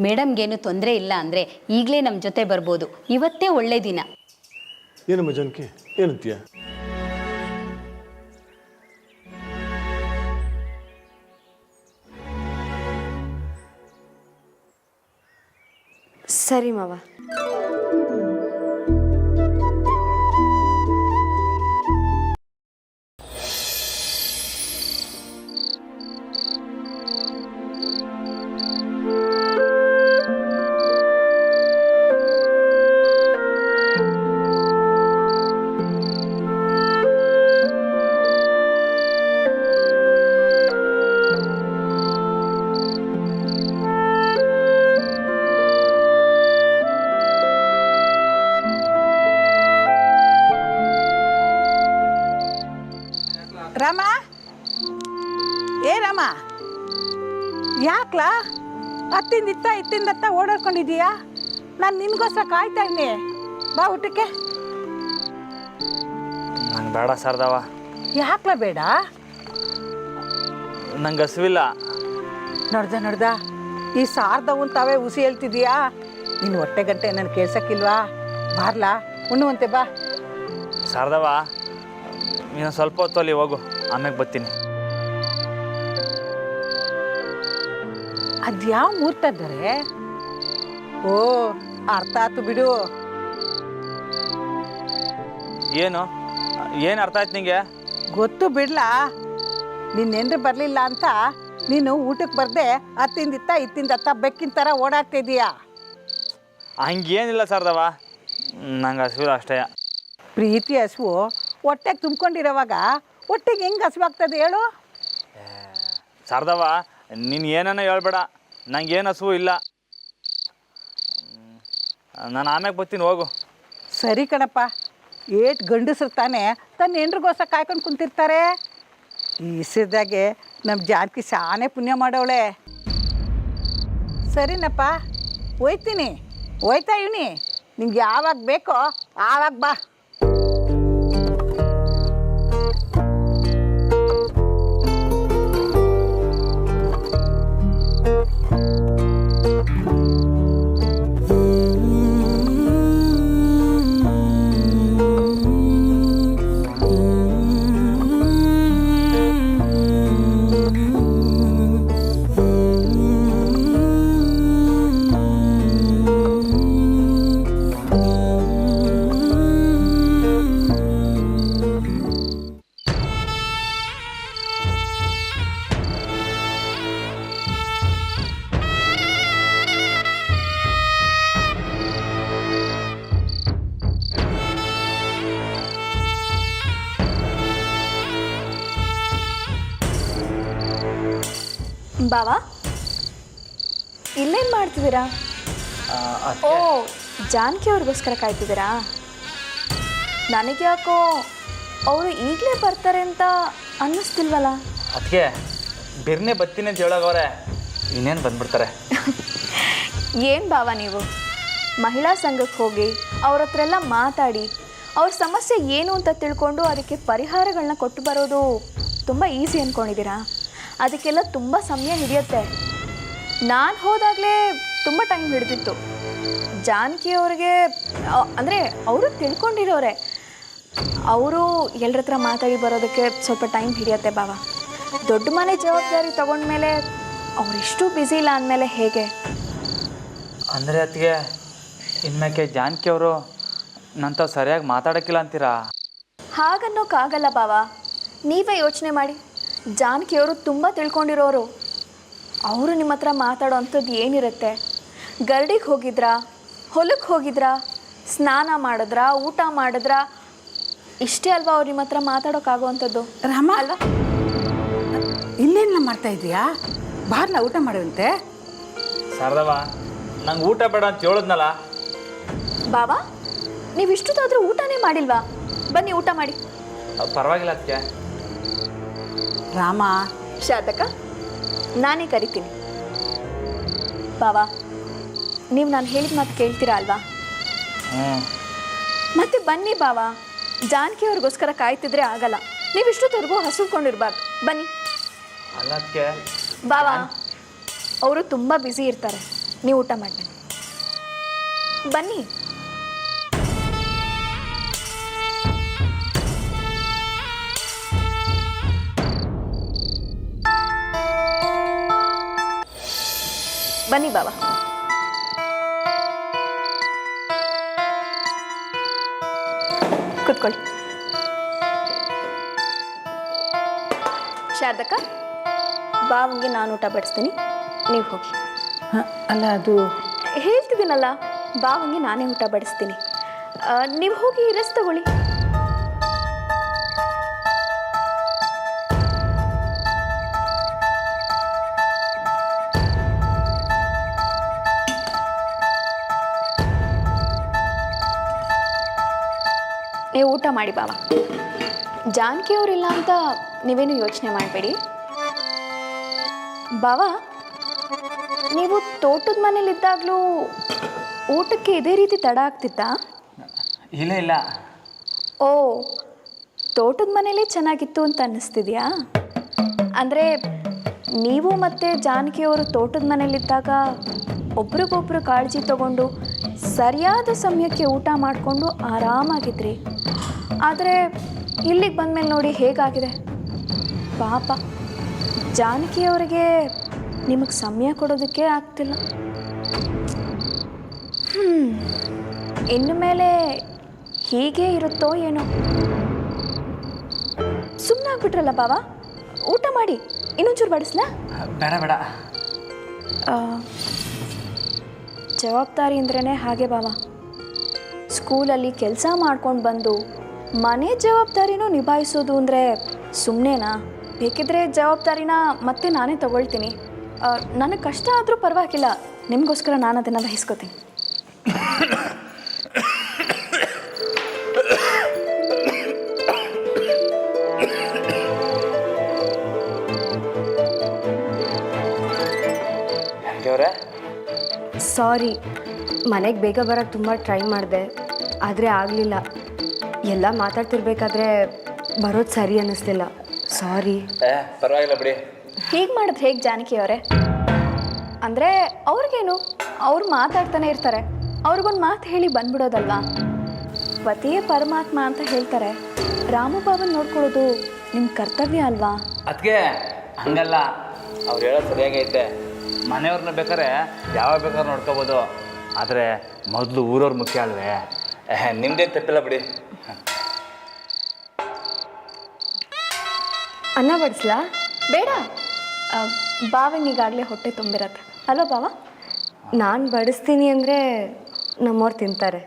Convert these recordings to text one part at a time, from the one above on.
ಮೇಡಮ್ಗೇನು ತೊಂದರೆ ಇಲ್ಲ ಅಂದರೆ ಈಗಲೇ ನಮ್ಮ ಜೊತೆ ಬರ್ಬೋದು. ಇವತ್ತೇ ಒಳ್ಳೆ ದಿನ. ಏನಮ್ಮ ಜಾನಕಿ, ಏನಂತೀಯ? ಸರಿ ಮಾವ. ರಾಮ, ಏ ರಾಮ, ಯಾಕ್ಲಾ ಇತ್ತಿಂದತ್ತ ಓಡಾಡ್ಕೊಂಡಿದ್ದೀಯಾ? ನಾನು ನಿನ್ಗೋಸ್ಕರ ಕಾಯ್ತಾ ಇದ್ದೀನಿ. ಬಾ ಊಟಕ್ಕೆ. ನಂಗೆ ಬೇಡ ಶಾರದವ್ವ. ಯಾಕ್ಲಾ ಬೇಡ? ನಂಗೆ ಹಸಿವಿಲ್ಲ. ನೋಡ್ದ ಈ ಶಾರದವ್ವನ್ ತಾವೇ ಹುಸಿ ಹೇಳ್ತಿದ್ದೀಯಾ? ನಿನ್ನ ಹೊಟ್ಟೆ ಗಂಟೆ ನನ್ನ ಕೇಳ್ಸಕ್ಕಿಲ್ವಾ? ಬಾರ್ಲಾ, ಉಣ್ಣುವಂತೆ ಬಾ. ಶಾರದವ್ವ, ನೀನು ಸ್ವಲ್ಪ ಹೊತ್ತು ಅಲ್ಲಿ ಹೋಗು, ಆಮೇಲೆ ಬರ್ತೀನಿ. ಅದ್ಯಾವ ಮೂರ್ತ ಇದ್ದಾರೆ? ಓ, ಅರ್ಥ ಆಯ್ತು ಬಿಡು. ಏನು ಅರ್ಥ ಆಯ್ತು ನಿಂಗೆ? ಗೊತ್ತು ಬಿಡ್ಲಾ, ನಿನ್ನೆಂದ್ರೆ ಬರಲಿಲ್ಲ ಅಂತ ನೀನು ಊಟಕ್ಕೆ ಬರ್ದೆ ಇತ್ತಿಂದತ್ತ ಬೆಕ್ಕಿನ ಥರ ಓಡಾಡ್ತಿದ್ದೀಯಾ. ಹಂಗೇನಿಲ್ಲ ಶಾರದವ್ವ, ನಂಗೆ ಹಸಿವಿಲ್ಲ ಅಷ್ಟೇ. ಪ್ರೀತಿ ಹಸುವು ಹೊಟ್ಟೆಗೆ ತುಂಬ್ಕೊಂಡಿರೋವಾಗ ಹೊಟ್ಟೆಗೆ ಹೆಂಗೆ ಹಸುವಾಗ್ತದೆ ಹೇಳು? ಶಾರದವ್ವ, ನೀನು ಏನನ್ನ ಹೇಳ್ಬೇಡ, ನಂಗೇನು ಹಸುವು ಇಲ್ಲ. ನಾನು ಆಮ್ಯಾಗ ಬರ್ತೀನಿ, ಹೋಗು. ಸರಿ ಕಣಪ್ಪ, ಏಟ್ ಗಂಡಸ್ರು ತಾನೆ ತನ್ನ ಹೆಂಡ್ರಿಗೋಸ್ಕರ ಕಾಯ್ಕೊಂಡು ಕುಂತಿರ್ತಾರೆ. ಈ ಇಸಿದಾಗೆ ನಮ್ಮ ಜಾನಕಿ ಶಾನೆ ಪುಣ್ಯ ಮಾಡವಳೆ. ಸರಿನಪ್ಪ, ಹೋಯ್ತಾ ಇವನಿ. ನಿಂಗೆ ಯಾವಾಗ ಬೇಕೋ ಆವಾಗ ಬಾ. ಬಾವಾ, ಇಲ್ಲೇನು ಮಾಡ್ತಿದ್ದೀರಾ? ಓ, ಜಾನಕಿ ಅವ್ರಿಗೋಸ್ಕರ ಕಾಯ್ತಿದ್ದೀರಾ? ನನಗೆ ಯಾಕೋ ಅವರು ಈಗಲೇ ಬರ್ತಾರೆ ಅಂತ ಅನ್ನಿಸ್ತಿಲ್ವಲ್ಲ. ಅದಕ್ಕೆ ಬಿರ್ನೆ ಬರ್ತೀನಿ ಅಂತ ಹೇಳೋಗವ್ರೆ, ಇನ್ನೇನು ಬಂದ್ಬಿಡ್ತಾರೆ. ಏನು ಬಾವ, ನೀವು ಮಹಿಳಾ ಸಂಘಕ್ಕೆ ಹೋಗಿ ಅವ್ರ ಹತ್ರ ಎಲ್ಲ ಮಾತಾಡಿ ಅವ್ರ ಸಮಸ್ಯೆ ಏನು ಅಂತ ತಿಳ್ಕೊಂಡು ಅದಕ್ಕೆ ಪರಿಹಾರಗಳನ್ನ ಕೊಟ್ಟು ಬರೋದು ತುಂಬ ಈಸಿ ಅಂದ್ಕೊಂಡಿದ್ದೀರಾ? ಅದಕ್ಕೆಲ್ಲ ತುಂಬ ಸಮಯ ಹಿಡಿಯುತ್ತೆ. ನಾನು ಹೋದಾಗಲೇ ತುಂಬ ಟೈಮ್ ಹಿಡಿದಿತ್ತು. ಜಾನಕಿ ಅವ್ರಿಗೆ ಅಂದರೆ ಅವರು ತಿಳ್ಕೊಂಡಿರೋರೆ, ಅವರು ಎಲ್ಲರ ಹತ್ರ ಮಾತಾಡಿ ಬರೋದಕ್ಕೆ ಸ್ವಲ್ಪ ಟೈಮ್ ಹಿಡಿಯುತ್ತೆ ಬಾವ. ದೊಡ್ಡ ಮನೆ ಜವಾಬ್ದಾರಿ ತಗೊಂಡ್ಮೇಲೆ ಅವರಿಷ್ಟು ಬ್ಯುಸಿ ಇಲ್ಲ ಅಂದಮೇಲೆ ಹೇಗೆ? ಅಂದರೆ ಅದಕ್ಕೆ ಇನ್ಮೇಲೆ ಜಾನಕಿ ಅವರು ನಂತ ಸರಿಯಾಗಿ ಮಾತಾಡೋಕ್ಕಿಲ್ಲ ಅಂತೀರಾ? ಹಾಗನ್ನೋಕ್ಕಾಗಲ್ಲ ಬಾವ. ನೀವೇ ಯೋಚನೆ ಮಾಡಿ, ಜಾನಕಿಯವರು ತುಂಬ ತಿಳ್ಕೊಂಡಿರೋರು. ಅವರು ನಿಮ್ಮ ಹತ್ರ ಮಾತಾಡೋ ಅಂಥದ್ದು ಏನಿರುತ್ತೆ? ಗರಡಿಗೆ ಹೋಗಿದ್ರಾ, ಹೊಲಕ್ಕೆ ಹೋಗಿದ್ರಾ, ಸ್ನಾನ ಮಾಡಿದ್ರಾ, ಊಟ ಮಾಡಿದ್ರಾ, ಇಷ್ಟೇ ಅಲ್ವಾ ಅವ್ರು ನಿಮ್ಮ ಹತ್ರ ಮಾತಾಡೋಕ್ಕಾಗೋವಂಥದ್ದು. ರಾಮ ಅಲ್ವಾ? ಇಲ್ಲೇನ ಮಾಡ್ತಾ ಇದೀಯಾ? ಬಾರ್ನ ಊಟ ಮಾಡುವಂತೆ. ಶಾರದವ್ವ, ನಂಗೆ ಊಟ ಬೇಡ ಅಂತ ಹೇಳಿದ್ನಲ್ಲ. ಬಾವಾ, ನೀವು ಇಷ್ಟೊತ್ತಾದರೂ ಊಟನೇ ಮಾಡಿಲ್ವಾ? ಬನ್ನಿ ಊಟ ಮಾಡಿ. ಪರವಾಗಿಲ್ಲ ಅದಕ್ಕೆ. ರಾಮ, ಶಾತಕ, ನಾನೇ ಕರಿತೀನಿ. ಬಾವಾ, ನೀವು ನಾನು ಹೇಳಿದ ಮಾತು ಕೇಳ್ತೀರಾ ಅಲ್ವಾ? ಮತ್ತೆ ಬನ್ನಿ ಬಾವಾ, ಜಾನಕಿ ಅವ್ರಿಗೋಸ್ಕರ ಕಾಯ್ತಿದ್ರೆ ಆಗಲ್ಲ. ನೀವು ಇಷ್ಟೊತ್ತವರೆಗೂ ಹಸುಕೊಂಡಿರ್ಬಾರ್ದು. ಬನ್ನಿ. ಅಲ್ಲ ಅದಕ್ಕೆ ಬಾವಾ, ಅವರು ತುಂಬ ಬ್ಯುಸಿ ಇರ್ತಾರೆ. ನೀವು ಊಟ ಮಾಡಿ ಬನ್ನಿ. ಬನ್ನಿ ಬಾಬಾ. ಕೂತ್ಕೊಳ್ಳಿ. ಶಾರದಕ್ಕ, ಬಾವಂಗೆ ನಾನು ಊಟ ಬಡಿಸ್ತೀನಿ, ನೀವು ಹೋಗಿ. ಅಲ್ಲ ಅದು ಹೇಳ್ತಿದ್ದೀನಲ್ಲ, ಬಾವಂಗೆ ನಾನೇ ಊಟ ಬಡಿಸ್ತೀನಿ, ನೀವು ಹೋಗಿ ರೆಸ್ಟ್ ತಗೊಳ್ಳಿ. ನೀವು ಊಟ ಮಾಡಿ ಬಾವ. ಜಾನಕಿ ಅವರಿಲ್ಲ ಅಂತ ನೀವೇನು ಯೋಚನೆ ಮಾಡಬೇಡಿ. ಬಾವ, ನೀವು ತೋಟದ ಮನೇಲಿದ್ದಾಗಲೂ ಊಟಕ್ಕೆ ಇದೇ ರೀತಿ ತಡ ಆಗ್ತಿತ್ತಾ? ಇಲ್ಲ ಇಲ್ಲ. ಓ, ತೋಟದ ಮನೇಲೇ ಚೆನ್ನಾಗಿತ್ತು ಅಂತ ಅನ್ನಿಸ್ತಿದ್ಯಾ? ಅಂದರೆ ನೀವು ಮತ್ತು ಜಾನಕಿಯವರು ತೋಟದ ಮನೇಲಿದ್ದಾಗ ಒಬ್ರಿಗೊಬ್ರು ಕಾಳಜಿ ತಗೊಂಡು ಸರಿಯಾದ ಸಮಯಕ್ಕೆ ಊಟ ಮಾಡಿಕೊಂಡು ಆರಾಮಾಗಿದ್ರಿ. ಆದರೆ ಇಲ್ಲಿಗೆ ಬಂದಮೇಲೆ ನೋಡಿ ಹೇಗಾಗಿದೆ. ಪಾಪ ಜಾನಕಿಯವರಿಗೆ ನಿಮಗೆ ಸಮಯ ಕೊಡೋದಕ್ಕೆ ಆಗ್ತಿಲ್ಲ. ಇನ್ನು ಮೇಲೆ ಹೀಗೆ ಇರುತ್ತೋ ಏನೋ. ಸುಮ್ಮನಾಗ್ಬಿಟ್ರಲ್ಲ ಬಾವ, ಊಟ ಮಾಡಿ. ಇನ್ನೊಂಚೂರು ಬಡಿಸ್ಲಾ? ಬೇಡ ಬೇಡ. ಜವಾಬ್ದಾರಿ ಅಂದ್ರೇ ಹಾಗೆ ಬಾವ. ಸ್ಕೂಲಲ್ಲಿ ಕೆಲಸ ಮಾಡ್ಕೊಂಡು ಬಂದು ಮನೆ ಜವಾಬ್ದಾರಿನೂ ನಿಭಾಯಿಸೋದು ಅಂದರೆ ಸುಮ್ಮನೆನಾ? ಬೇಕಿದ್ರೆ ಜವಾಬ್ದಾರಿನ ಮತ್ತೆ ನಾನೇ ತಗೊಳ್ತೀನಿ. ನನಗೆ ಕಷ್ಟ ಆದರೂ ಪರವಾಗಿಲ್ಲ, ನಿಮಗೋಸ್ಕರ ನಾನು ಅದನ್ನು ವಹಿಸ್ಕೋತೀನಿ. ಸಾರಿ, ಮನೆಗೆ ಬೇಗ ಬರೋಕ್ಕೆ ತುಂಬ ಟ್ರೈ ಮಾಡಿದೆ, ಆದರೆ ಆಗಲಿಲ್ಲ. ಎಲ್ಲ ಮಾತಾಡ್ತಿರ್ಬೇಕಾದ್ರೆ ಬರೋದು ಸರಿ ಅನ್ನಿಸ್ಲಿಲ್ಲ. ಸಾರಿ. ಪರವಾಗಿಲ್ಲ ಬಿಡಿ. ಹೀಗೆ ಮಾಡಿದ್ರೆ ಹೇಗೆ ಜಾನಕಿ ಅವರೇ? ಅಂದರೆ ಅವ್ರಿಗೇನು, ಅವ್ರು ಮಾತಾಡ್ತಾನೆ ಇರ್ತಾರೆ, ಅವ್ರಿಗೊಂದು ಮಾತು ಹೇಳಿ ಬಂದ್ಬಿಡೋದಲ್ವಾ? ಪತಿಯೇ ಪರಮಾತ್ಮ ಅಂತ ಹೇಳ್ತಾರೆ. ರಾಮು ಬಾಬನ್ ನೋಡ್ಕೊಳ್ಳೋದು ನಿಮ್ಮ ಕರ್ತವ್ಯ ಅಲ್ವಾ? ಅದಕ್ಕೆ ಹಂಗಲ್ಲ, ಅವ್ರು ಹೇಳೋದು ಸರಿಯಾಗೈತೆ. ಮನೆಯವ್ರನ್ನ ಬೇಕಾದ್ರೆ ಯಾವಾಗ ಬೇಕಾದ್ರೆ ನೋಡ್ಕೋಬೋದು, ಆದರೆ ಮೊದಲು ಊರವ್ರು ಮುಖ್ಯ ಅಲ್ವೇ? ನಿಮ್ದೇನು ತಪ್ಪಿಲ್ಲ ಬಿಡಿ. ಅನ್ನ ಬಡಿಸ್ಲಾ? ಬೇಡ, ಬಾವನಿಗಾಗಲೇ ಹೊಟ್ಟೆ ತುಂಬಿರತ್ತೆ ಅಲ್ವಾ ಬಾವ? ನಾನು ಬಡಿಸ್ತೀನಿ ಅಂದರೆ ನಮ್ಮವ್ರು ತಿಂತಾರೆ.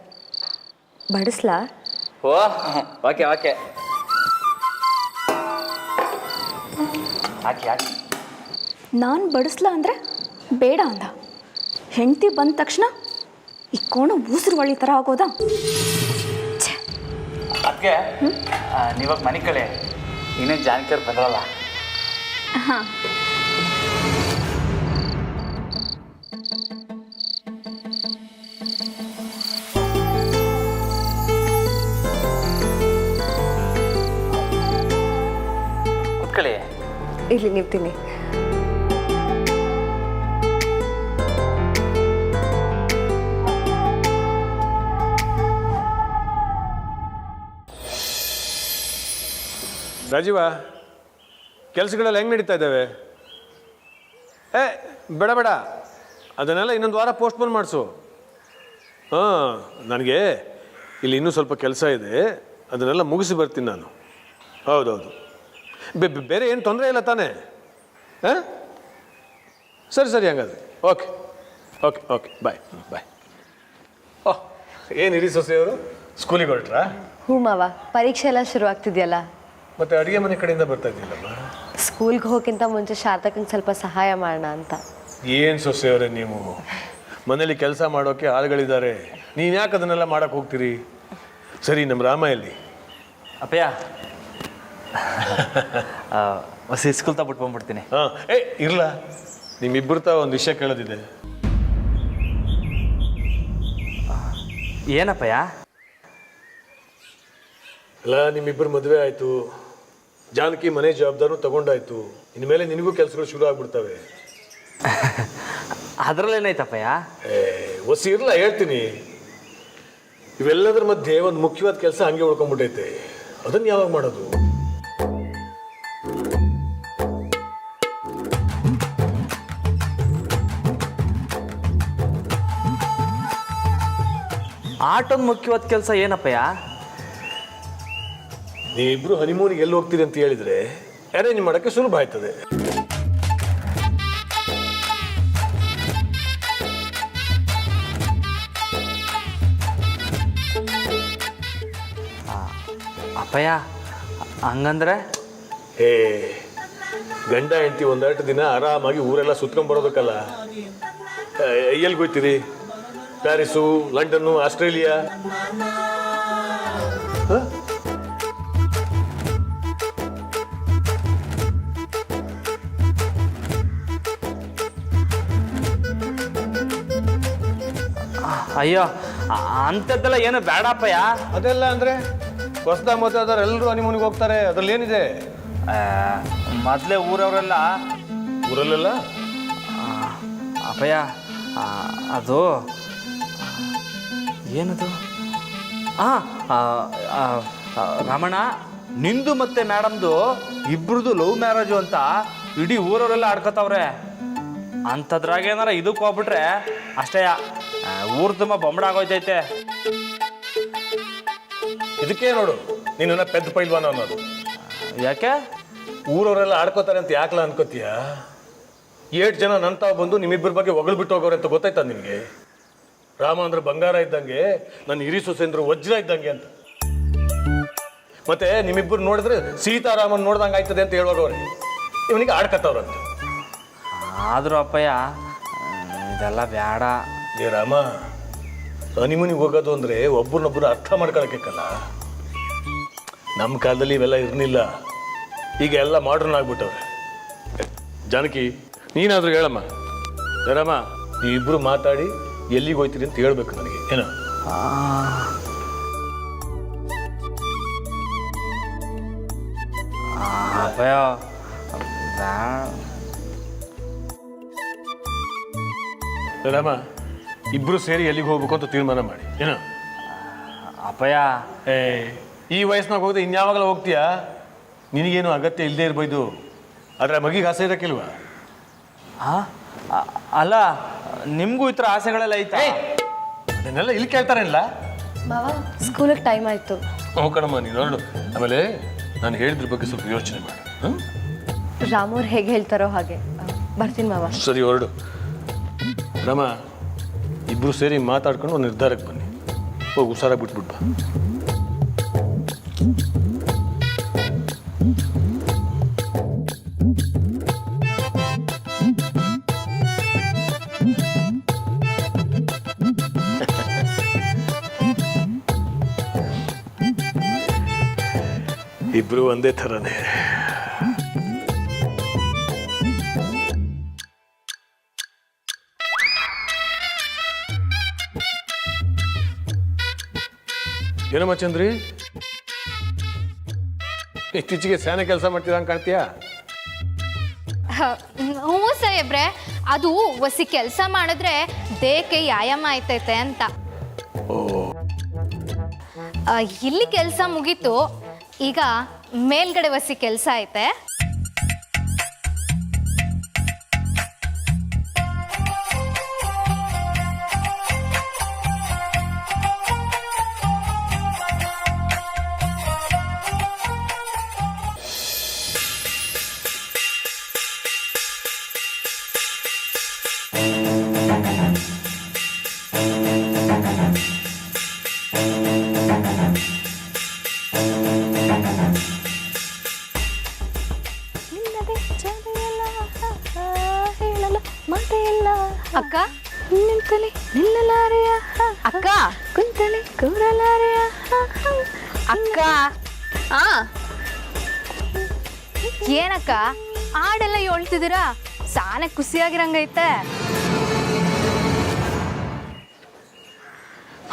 ಬಡಿಸ್ಲಾ? ಓ ಓಕೆ ಓಕೆ, ಹಾಕಿ ಹಾಕಿ. ನಾನು ಬಡಿಸ್ಲಾ ಅಂದರೆ ಬೇಡ ಅಂದ. ಹೆಂಡತಿ ಬಂದ ತಕ್ಷಣ ಈ ಕೋಣ ಊಸರು ಒಳ್ಳಿ ಥರ ಆಗೋದಾ? ಅದಕ್ಕೆ ನೀವಾಗ ಮನೆ ಕಡೆ ಇನ್ನೇನು ಜಾನಕಿಯವ್ರು ಬರಲ್ಲ. ಹಾಂ, ಕುತ್ಕೊಳ್ಳಿ. ಇಲ್ಲಿ ನೀವು ತಿನ್ನಿ. ರಾಜೀವ, ಕೆಲಸಗಳೆಲ್ಲ ಹೆಂಗೆ ನಡೀತಾ ಇದ್ದಾವೆ? ಬೇಡ ಬೇಡ, ಅದನ್ನೆಲ್ಲ ಇನ್ನೊಂದು ವಾರ ಪೋಸ್ಟ್ಪೋನ್ ಮಾಡಿಸು. ಹಾಂ, ನನಗೆ ಇಲ್ಲಿ ಇನ್ನೂ ಸ್ವಲ್ಪ ಕೆಲಸ ಇದೆ, ಅದನ್ನೆಲ್ಲ ಮುಗಿಸಿ ಬರ್ತೀನಿ ನಾನು. ಹೌದೌದು, ಬೇರೆ ಏನು ತೊಂದರೆ ಇಲ್ಲ ತಾನೇ? ಹಾಂ, ಸರಿ ಸರಿ, ಹಂಗಾದ್ರೆ ಓಕೆ ಓಕೆ ಓಕೆ, ಬಾಯ್ ಬಾಯ್. ಓಹ್, ಏನು ಇರಿ ಸೊಸೆಯವರು ಸ್ಕೂಲಿಗೆ ಹೊರಟ್ರಾ? ಹ್ಞೂ ಮಾವ, ಪರೀಕ್ಷೆ ಎಲ್ಲ ಶುರು ಆಗ್ತಿದೆಯಲ್ಲ. ಮತ್ತೆ ಅಡುಗೆ ಮನೆ ಕಡೆಯಿಂದ ಬರ್ತಾ ಇದ್ದಿಲ್ಲಮ್ಮ? ಸ್ಕೂಲ್ಗೆ ಹೋಗೋಕ್ಕಿಂತ ಮುಂಚೆ ಶಾರದಕ್ಕಂಗೆ ಸ್ವಲ್ಪ ಸಹಾಯ ಮಾಡೋಣ ಅಂತ. ಏನು ಸೊಸೆಯವರೇ ನೀವು, ಮನೇಲಿ ಕೆಲಸ ಮಾಡೋಕ್ಕೆ ಆಳುಗಳಿದ್ದಾರೆ, ನೀವು ಯಾಕೆ ಅದನ್ನೆಲ್ಲ ಮಾಡೋಕ್ಕೆ ಹೋಗ್ತೀರಿ? ಸರಿ, ನಮ್ಮ ರಾಮ ಎಲ್ಲಿ? ಅಪ್ಪಯ್ಯ, ಹೊಸ ಸ್ಕೂಲ್ ತಗೊಬಿಟ್ಟು ಬಂದ್ಬಿಡ್ತೀನಿ. ಹಾಂ, ಇರಲ್ಲ, ನಿಮ್ಮಿಬ್ಬರು ಒಂದು ವಿಷಯ ಕೇಳೋದಿದೆ. ಏನಪ್ಪಯ್ಯ? ಅಲ್ಲ, ನಿಮ್ಮಿಬ್ಬರು ಮದುವೆ ಆಯಿತು, ಜಾನಕಿ ಮನೆ ಜವಾಬ್ದಾರು ತಗೊಂಡಾಯ್ತು, ಇನ್ಮೇಲೆ ನಿನಗೂ ಕೆಲಸಗಳು ಶುರು ಆಗ್ಬಿಡ್ತವೆ. ಅದರಲ್ಲೇನಾಯ್ತಪ್ಪಯ್ಯ? ಒಸಿ ಇರಲ್ಲ ಹೇಳ್ತೀನಿ. ಇವೆಲ್ಲದರ ಮಧ್ಯೆ ಒಂದು ಮುಖ್ಯವಾದ ಕೆಲಸ ಹಂಗೆ ಉಳ್ಕೊಂಡ್ಬಿಟ್ಟೈತೆ. ಅದನ್ನು ಯಾವಾಗ ಮಾಡೋದು? ಆಟೋದ ಮುಖ್ಯವಾದ ಕೆಲಸ ಏನಪ್ಪಯ್ಯ? ನೀವಿಬ್ರು ಹನಿಮೂನಿಗೆ ಎಲ್ಲಿ ಹೋಗ್ತೀರಿ ಅಂತ ಹೇಳಿದ್ರೆ ಅರೇಂಜ್ ಮಾಡೋಕ್ಕೆ ಸುಲಭ ಆಯ್ತದೆ. ಅಪ್ಪಯ್ಯ ಹಂಗಂದ್ರೆ ಏ ಗಂಡ ಹೆಂಡತಿ ಒಂದೆರಡು ದಿನ ಆರಾಮಾಗಿ ಊರೆಲ್ಲ ಸುತ್ಕೊಂಡ್ಬರೋದಕ್ಕಲ್ಲ. ಎಲ್ಲಿಗೆ ಹೋಗ್ತೀರಿ? Paris, London, Australia? ಅಯ್ಯೋ ಅಂಥದ್ದೆಲ್ಲ ಏನು ಬೇಡಪ್ಪಯ್ಯ. ಅದೆಲ್ಲ ಅಂದ್ರೆ ಹೊಸದ ಮೊದಲಾದವ್ರು ಎಲ್ಲರೂ ಹನಿಮೂನಿಗೆ ಹೋಗ್ತಾರೆ. ಅದ್ರಲ್ಲಿ ಏನಿದೆ? ಮೊದಲೇ ಊರವರೆಲ್ಲ ಊರಲ್ಲೆಲ್ಲ ಅಪ್ಪಯ್ಯ ಅದು ಏನದು? ರಮಣ, ನಿಂದು ಮತ್ತೆ ಮೇಡಮ್ದು ಇಬ್ರದು ಲವ್ ಮ್ಯಾರೇಜು ಅಂತ ಇಡೀ ಊರವರೆಲ್ಲ ಆಡ್ಕೊತಾವ್ರೆ. ಅಂಥದ್ರಾಗ ಏನಾರ ಇದಕ್ಕೆ ಹೋಗ್ಬಿಟ್ರೆ ಅಷ್ಟೇ ಊರು ತುಂಬ ಬೊಂಬಡಾಗೋಯ್ತೈತೆ. ಇದಕ್ಕೆ ನೋಡು ನೀನು ಪೆದ್ದ ಪೈಲ್ವಾನ ಅನ್ನೋದು. ಯಾಕೆ? ಊರವರೆಲ್ಲ ಆಡ್ಕೋತಾರೆ ಅಂತ ಯಾಕಲ ಅನ್ಕೋತೀಯ? 8 ಜನ ನಂತಾವ್ ಬಂದು ನಿಮ್ಮಿಬ್ಬರ ಬಗ್ಗೆ ಹೊಗಳು ಬಿಟ್ಟು ಹೋಗೋರೆ ಅಂತ ಗೊತ್ತಾಯ್ತಾ ನಿನಗೆ? ರಾಮ ಅಂದ್ರೆ ಬಂಗಾರ ಇದ್ದಂಗೆ, ನನ್ನ ಹಿರಿ ಸೊಸೆಂದ್ರು ವಜ್ರ ಇದ್ದಂಗೆ ಅಂತ. ಮತ್ತೆ ನಿಮ್ಮಿಬ್ಬರು ನೋಡಿದ್ರೆ ಸೀತಾರಾಮನ್ ನೋಡ್ದಂಗೆ ಆಯ್ತದೆ ಅಂತ ಹೇಳುವಾಗವ್ರೆ. ಇವನಿಗೆ ಆಡ್ಕತ್ತವ್ರಂತ. ಆದರೂ ಅಪ್ಪಯ್ಯ ಇದೆಲ್ಲ ಬೇಡ. ಏ ರಾಮ, ಹನಿಮೂನಿಗೆ ಹೋಗೋದು ಅಂದ್ರೆ ಒಬ್ಬರನ್ನೊಬ್ಬರು ಅರ್ಥ ಮಾಡ್ಕೊಳಕ್ಕಲ್ಲ. ನಮ್ಮ ಕಾಲದಲ್ಲಿ ಇವೆಲ್ಲ ಇರಲಿಲ್ಲ. ಈಗ ಎಲ್ಲ ಮಾಡ್ರನ್ ಆಗ್ಬಿಟ್ಟವ್ರೆ. ಜಾನಕಿ, ನೀನಾದ್ರೂ ಹೇಳಮ್ಮ. ರಾಮ, ನೀವಿಬ್ರು ಮಾತಾಡಿ ಎಲ್ಲಿಗೆ ಹೋಯ್ತೀರಿ ಅಂತ ಹೇಳ್ಬೇಕು ನನಗೆ. ಏನೋ ಅಪ್ಪಯ್ಯ ರಾಮ, ಇಬ್ರು ಸೇರಿ ಎಲ್ಲಿಗೆ ಹೋಗ್ಬೇಕು ಅಂತ ತೀರ್ಮಾನ ಮಾಡಿ. ಏನೋ ಅಪ್ಪಯ್ಯ ಈ ವಯಸ್ಸಿನಾಗ ಹೋಗದೆ ಇನ್ಯಾವಾಗಲ ಹೋಗ್ತೀಯಾ? ನಿನಗೇನು ಅಗತ್ಯ ಇಲ್ಲದೆ ಇರ್ಬೋದು. ಆದರೆ ಮಗಿಗೆ ಆಸೆ ಇರೋಕ್ಕಿಲ್ವಾ? ಅಲ್ಲ, ನಿಮಗೂ ಈ ಥರ ಆಸೆಗಳೆಲ್ಲ ಐತಾ? ಅದನ್ನೆಲ್ಲ ಇಲ್ಲಿ ಕೇಳ್ತಾರೇನಿಲ್ಲ? ಸ್ಕೂಲಿಗೆ ಟೈಮ್ ಆಯಿತು. ಕಣಮ್ಮ, ನೀನು ನೋಡು. ಆಮೇಲೆ ನಾನು ಹೇಳಿದ್ರ ಬಗ್ಗೆ ಸ್ವಲ್ಪ ಯೋಚನೆ ಮಾಡು. ರಾಮವ್ರು ಹೇಗೆ ಹೇಳ್ತಾರೋ ಹಾಗೆ. ಬರ್ತೀನಿ ಮಾವ. ಸರಿ, ಹೊರಡು. ರಾಮ, ಇಬ್ರು ಸೇರಿ ಮಾತಾಡ್ಕೊಂಡು ಒಂದು ನಿರ್ಧಾರಕ್ಕೆ ಬನ್ನಿ. ಹೋಗಿ ಹುಷಾರಾಗಿ ಬಿಟ್ಬಿಟ್ಟು ಬಾ. ಇಬ್ರು ಒಂದೇ ಥರನೇ. ಏನಮ್ಮ ಚಂದ್ರಿ, ಇತ್ತೀಚೆಗೆ ಸ್ಯಾನೆ ಕೆಲಸ ಮಾಡ್ತಿದ್ದಂಗೆ ಕಾಣ್ತೀಯಾ? ಹ್ಞೂ ಸಾಹೇಬ್ರೆ, ಅದು ಒಸಿ ಕೆಲಸ ಮಾಡಿದ್ರೆ ದೇಹಕ್ಕೆ ವ್ಯಾಯಾಮ ಆಯ್ತೈತೆ ಅಂತ. ಇಲ್ಲಿ ಕೆಲಸ ಮುಗೀತು, ಈಗ ಮೇಲ್ಗಡೆ ಒಸಿ ಕೆಲಸ ಐತೆ. ಅಕ್ಕ ನಿಂತಲಿ ನಿಲ್ಲಲಾರೆಯ ಅಕ್ಕ ಕುಂತಲಿ ಕೂರಲಾರೆಯ ಅಕ್ಕ. ಏನಕ್ಕ ಹಾಡೆಲ್ಲ ಹೇಳ್ತಿದ್ದೀರಾ? ಸಾನೆ ಖುಷಿಯಾಗಿರಂಗೈತೆ.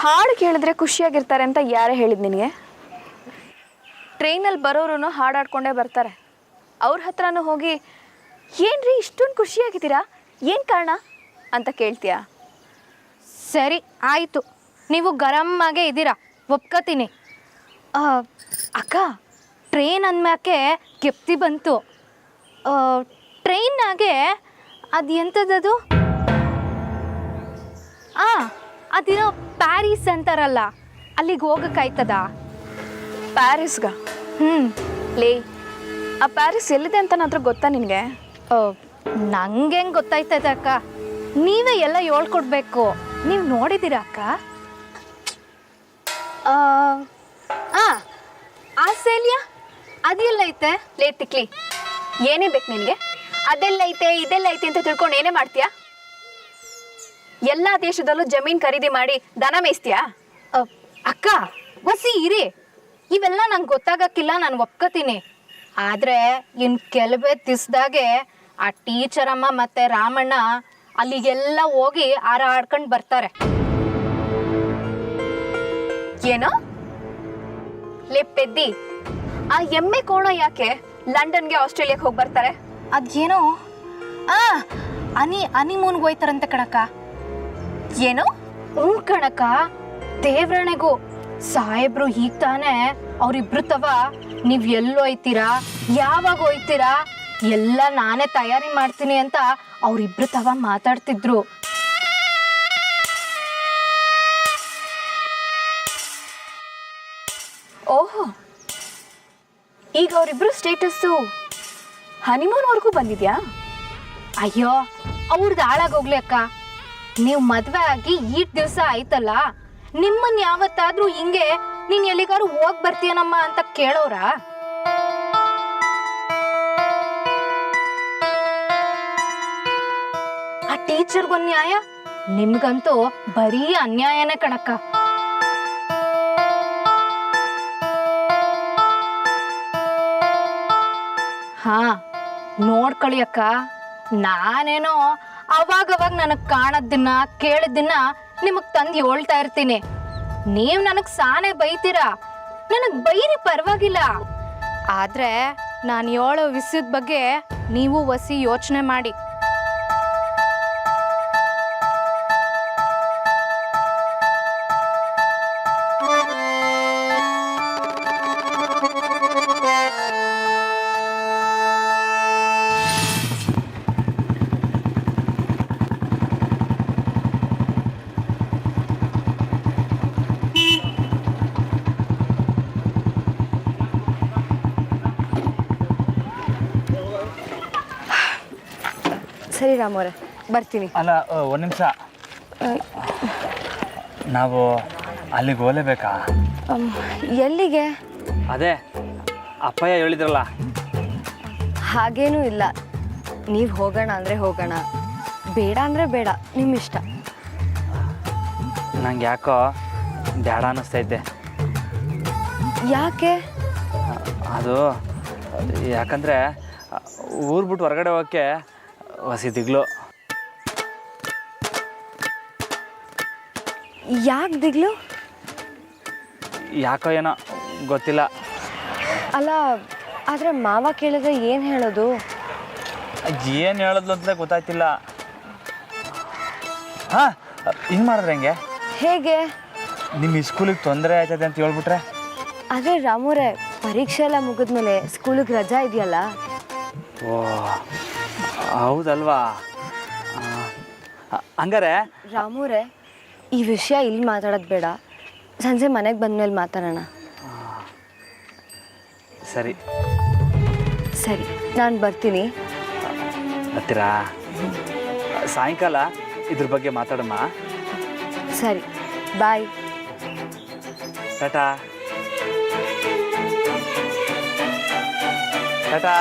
ಹಾಡು ಕೇಳಿದ್ರೆ ಖುಷಿಯಾಗಿರ್ತಾರೆ ಅಂತ ಯಾರೇ ಹೇಳಿದ್ ನಿನಗೆ? ಟ್ರೈನಲ್ಲಿ ಬರೋರು ಹಾಡಾಡ್ಕೊಂಡೇ ಬರ್ತಾರೆ. ಅವ್ರ ಹತ್ರನೂ ಹೋಗಿ ಏನ್ರಿ ಇಷ್ಟೊಂದು ಖುಷಿಯಾಗಿದ್ದೀರಾ, ಏನು ಕಾರಣ ಅಂತ ಕೇಳ್ತೀಯಾ? ಸರಿ ಆಯಿತು, ನೀವು ಗರಮ್ಮಾಗೆ ಇದ್ದೀರಾ, ಒಪ್ಕೋತೀನಿ. ಅಕ್ಕ, ಟ್ರೈನ್ ಅಂದ್ಮ್ಯಾಕೆ ಕೆಪ್ತಿ ಬಂತು. ಟ್ರೈನ್ನಾಗೆ ಅದು ಎಂಥದ್ದು? ಅದಿರೋ ಪ್ಯಾರಿಸ್ ಅಂತಾರಲ್ಲ, ಅಲ್ಲಿಗೆ ಹೋಗೋಕ್ಕಾಯ್ತದ? ಪ್ಯಾರಿಸ್ಗ? ಲೇ, ಆ ಪ್ಯಾರಿಸ್ ಎಲ್ಲಿದೆ ಅಂತ ನಾತ್ರ ಗೊತ್ತಾ ನಿನಗೆ? ನಂಗೆ ಹೆಂಗೆ ಗೊತ್ತಾಯ್ತದೆ ಅಕ್ಕ, ನೀವೇ ಎಲ್ಲ ಹೇಳ್ಕೊಡ್ಬೇಕು. ನೀವು ನೋಡಿದ್ದೀರಾ ಅಕ್ಕ? ಆಸ್ಟ್ರೇಲಿಯಾ ಅದೆಲ್ಲೈತೆ? ಲೇ ತಿಕ್ಲಿ, ಏನೇ ಬೇಕು ನಿನಗೆ? ಅದೆಲ್ಲೈತೆ ಇದೆಲ್ಲೈತೆ ಅಂತ ತಿಳ್ಕೊಂಡು ಏನೇ ಮಾಡ್ತೀಯಾ? ಎಲ್ಲ ದೇಶದಲ್ಲೂ ಜಮೀನ್ ಖರೀದಿ ಮಾಡಿ ದನ ಮೇಯಿಸ್ತೀಯಾ? ಅಕ್ಕ ಬಸ್ಸಿ ಇರಿ, ಇವೆಲ್ಲ ನಂಗೆ ಗೊತ್ತಾಗಕ್ಕಿಲ್ಲ, ನಾನು ಒಪ್ಕೋತೀನಿ. ಆದರೆ ಇನ್ನು ಕೆಲವೇ ದಿವಸದಾಗೆ ಆ ಟೀಚರಮ್ಮ ಮತ್ತು ರಾಮಣ್ಣ ಅಲ್ಲಿಗೆಲ್ಲ ಹೋಗಿ ಆಡ್ಕೊಂಡು ಬರ್ತಾರೆ. ಏನೋ? ಲೇ ಪೆದ್ದಿ, ಆ ಎಮ್ಮೆ ಕೋಣ ಯಾಕೆ ಲಂಡನ್ಗೆ ಆಸ್ಟ್ರೇಲಿಯಾಕ್ಕೆ ಹೋಗಿ ಬರ್ತಾರೆ? ಅದೇನೋ ಹನಿಮೂನ್ಗೆ ಹೋಯ್ತಾರಂತೆ ಕಣಕ್ಕ. ಏನೋ? ಕಣಕ್ಕ, ದೇವ್ರಣೆಗೂ ಸಾಹೇಬ್ರು ಈಗ ತಾನೇ ಅವ್ರಿಬ್ರು ತವ ನೀವು ಎಲ್ಲೋಯ್ತೀರಾ, ಯಾವಾಗ ಹೋಯ್ತೀರಾ ಎಲ್ಲ ನಾನೇ ತಯಾರಿ ಮಾಡ್ತೀನಿ ಅಂತ ಅವ್ರಿಬ್ರು ತವ ಮಾತಾಡ್ತಿದ್ರು. ಓಹೋ, ಈಗ ಅವರಿಬ್ರು ಸ್ಟೇಟಸ್ಸು ಹನಿಮೂನ್ವರೆಗೂ ಬಂದಿದ್ಯಾ? ಅಯ್ಯೋ, ಅವ್ರದ್ದು ಹಾಳಾಗೋಗ್ಲಿ ಅಕ್ಕ. ನೀವು ಮದ್ವೆ ಆಗಿ ಈಟ್ ದಿವಸ ಆಯ್ತಲ್ಲ, ನಿಮ್ಮನ್ನ ಯಾವತ್ತಾದ್ರೂ ಹಿಂಗೆ ನೀನ್ ಎಲ್ಲಿಗಾರು ಹೋಗ್ ಬರ್ತೀಯನಮ್ಮ ಅಂತ ಕೇಳೋರ? ಆ ಟೀಚರ್ಗೊಂದು ನ್ಯಾಯ, ನಿಮ್ಗಂತೂ ಬರೀ ಅನ್ಯಾಯನೇ ಕಣಕ್ಕ. ಹಾ, ನೋಡ್ಕೊಳ್ಳಿ ಅಕ್ಕ, ನಾನೇನೋ ಅವಾಗವಾಗ ನನಗೆ ಕಾಣೋದನ್ನ ಕೇಳಿದ್ದನ್ನ ನಿಮಗೆ ತಂದು ಹೇಳ್ತಾ ಇರ್ತೀನಿ. ನೀವು ನನಗೆ ಸಾನೆ ಬೈತೀರಾ, ನನಗೆ ಬೈರಿ ಪರವಾಗಿಲ್ಲ. ಆದರೆ ನಾನು ಹೇಳೋ ವಿಷಯದ ಬಗ್ಗೆ ನೀವು ವಸಿ ಯೋಚನೆ ಮಾಡಿ. ಸರಿ ರಾಮವ್ರೆ, ಬರ್ತೀನಿ. ಅಲ್ಲ, ಒಂದು ನಿಮಿಷ, ನಾವು ಅಲ್ಲಿಗೆ ಹೋಗಲೇಬೇಕಾ? ಎಲ್ಲಿಗೆ? ಅದೇ ಅಪ್ಪಯ್ಯ ಹೇಳಿದ್ರಲ್ಲ. ಹಾಗೇನೂ ಇಲ್ಲ, ನೀವು ಹೋಗೋಣ ಅಂದರೆ ಹೋಗೋಣ, ಬೇಡ ಅಂದರೆ ಬೇಡ, ನಿಮ್ಮ ಇಷ್ಟ. ನಂಗೆ ಯಾಕೋ ಬೇಡ ಅನ್ನಿಸ್ತೈತೆ. ಯಾಕೆ? ಅದು ಯಾಕಂದರೆ ಊರು ಬಿಟ್ಟು ಹೊರಗಡೆ ಹೋಗೋಕ್ಕೆ ಹೊಸಿ ದಿಗ್ಲು. ಯಾಕೆ ದಿಗ್ಲು? ಯಾಕೋ ಏನೋ ಗೊತ್ತಿಲ್ಲ. ಅಲ್ಲ, ಆದರೆ ಮಾವ ಕೇಳಿದ್ರೆ ಏನು ಹೇಳೋದು? ಏನು ಹೇಳೋದು ಅಂತ ಗೊತ್ತಾಯ್ತಿಲ್ಲ. ಹಾಂ, ಹಿಂಗೆ ಮಾಡಿದ್ರೆ ಹೆಂಗೆ? ಹೇಗೆ? ನಿಮ್ಮ ಸ್ಕೂಲಿಗೆ ತೊಂದರೆ ಆಯ್ತದೆ ಅಂತ ಹೇಳ್ಬಿಟ್ರೆ? ಆದರೆ ರಾಮವ್ರೆ, ಪರೀಕ್ಷೆ ಎಲ್ಲ ಮುಗಿದ್ಮೇಲೆ ಸ್ಕೂಲಿಗೆ ರಜಾ ಇದೆಯಲ್ಲ. ಓ ಹೌದಲ್ವಾ? ಹಂಗಾರೆ ರಾಮವ್ರೆ, ಈ ವಿಷಯ ಇಲ್ಲಿ ಮಾತಾಡೋದು ಬೇಡ, ಸಂಜೆ ಮನೆಗೆ ಬಂದಮೇಲೆ ಮಾತಾಡೋಣ. ಸರಿ ಸರಿ, ನಾನು ಬರ್ತೀನಿ. ಬರ್ತೀರಾ? ಸಾಯಂಕಾಲ ಇದ್ರ ಬಗ್ಗೆ ಮಾತಾಡಮ್ಮ. ಸರಿ, ಬಾಯ್. ಟಾಟಾ ಟಾಟಾ.